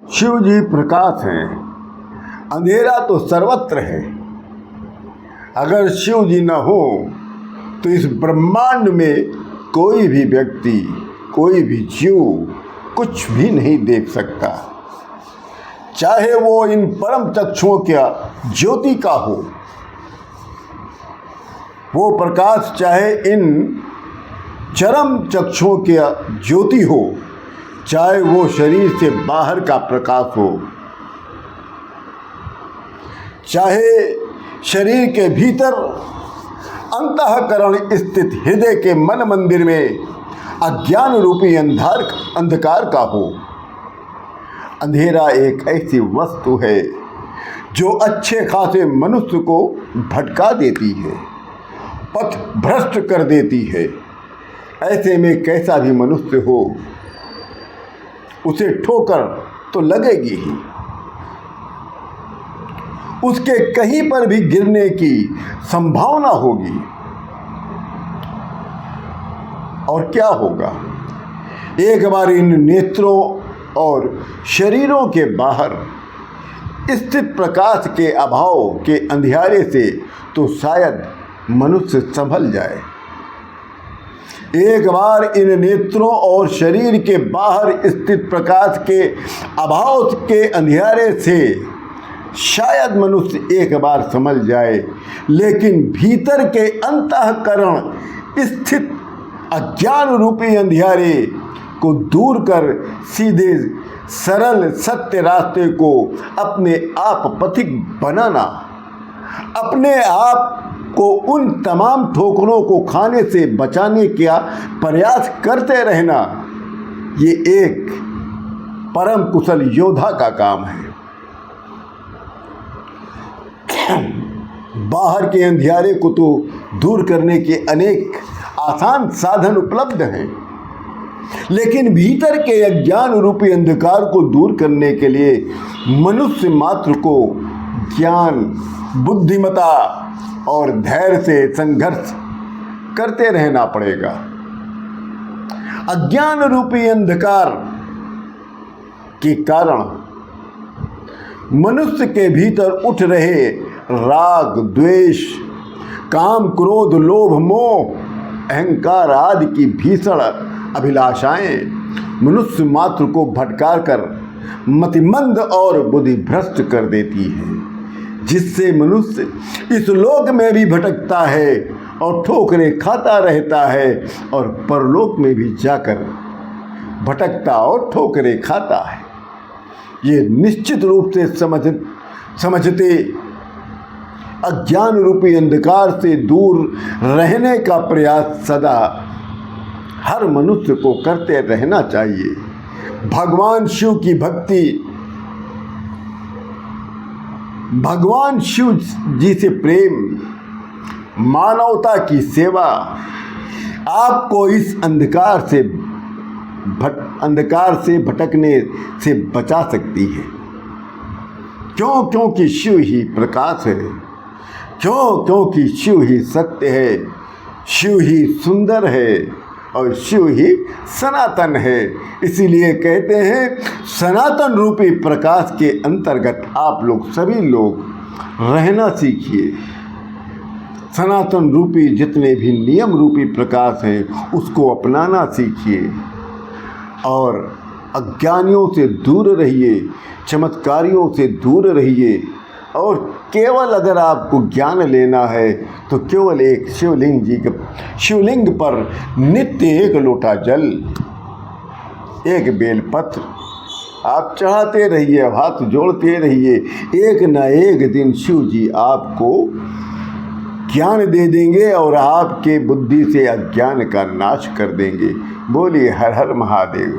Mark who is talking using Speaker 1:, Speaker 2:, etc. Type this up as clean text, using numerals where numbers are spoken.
Speaker 1: शिव जी प्रकाश हैं, अंधेरा तो सर्वत्र है। अगर शिव जी न हो तो इस ब्रह्मांड में कोई भी व्यक्ति, कोई भी जीव कुछ भी नहीं देख सकता, चाहे वो इन परम चक्षुओं का ज्योति का हो। वो प्रकाश चाहे इन चरम चक्षुओं का ज्योति हो, चाहे वो शरीर से बाहर का प्रकाश हो, चाहे शरीर के भीतर अंतःकरण स्थित हृदय के मन मंदिर में अज्ञान रूपी अंधकार का हो। अंधेरा एक ऐसी वस्तु है जो अच्छे खासे मनुष्य को भटका देती है, पथ भ्रष्ट कर देती है। ऐसे में कैसा भी मनुष्य हो, उसे ठोकर तो लगेगी ही, उसके कहीं पर भी गिरने की संभावना होगी। और क्या होगा, एक बार इन नेत्रों और शरीरों के बाहर स्थित प्रकाश के अभाव के अंधियारे से तो शायद मनुष्य संभल जाए। एक बार इन नेत्रों और शरीर के बाहर स्थित प्रकाश के अभाव के अंधियारे से शायद मनुष्य एक बार संभल जाए, लेकिन भीतर के अंतःकरण स्थित अज्ञान रूपी अंधियारे को दूर कर सीधे सरल सत्य रास्ते को अपने आप पथिक बनाना, अपने आप को उन तमाम ठोकरों को खाने से बचाने का प्रयास करते रहना, ये एक परम कुशल योद्धा का काम है। बाहर के अंधियारे को तो दूर करने के अनेक आसान साधन उपलब्ध हैं, लेकिन भीतर के अज्ञान रूपी अंधकार को दूर करने के लिए मनुष्य मात्र को ज्ञान, बुद्धिमता और धैर्य से संघर्ष करते रहना पड़ेगा। अज्ञान रूपी अंधकार के कारण मनुष्य के भीतर उठ रहे राग, द्वेष, काम, क्रोध, लोभ, मोह, अहंकार आदि की भीषण अभिलाषाएं मनुष्य मात्र को भटका कर मतिमंद और बुद्धि भ्रष्ट कर देती है, जिससे मनुष्य इस लोक में भी भटकता है और ठोकरें खाता रहता है, और परलोक में भी जाकर भटकता और ठोकरें खाता है। ये निश्चित रूप से समझते अज्ञान रूपी अंधकार से दूर रहने का प्रयास सदा हर मनुष्य को करते रहना चाहिए। भगवान शिव की भक्ति, भगवान शिव जी से प्रेम, मानवता की सेवा आपको इस अंधकार से भटकने से बचा सकती है। क्योंकि शिव ही प्रकाश है, क्योंकि शिव ही सत्य है, शिव ही सुंदर है और शिव ही सनातन है। इसीलिए कहते हैं सनातन रूपी प्रकाश के अंतर्गत आप लोग सभी लोग रहना सीखिए। सनातन रूपी जितने भी नियम रूपी प्रकाश हैं उसको अपनाना सीखिए और अज्ञानियों से दूर रहिए, चमत्कारियों से दूर रहिए। और केवल अगर आपको ज्ञान लेना है तो केवल एक शिवलिंग पर नित्य एक लोटा जल, एक बेलपत्र आप चढ़ाते रहिए, हाथ जोड़ते रहिए। एक न एक दिन शिव जी आपको ज्ञान दे देंगे और आपके बुद्धि से अज्ञान का नाश कर देंगे। बोलिए हर हर महादेव।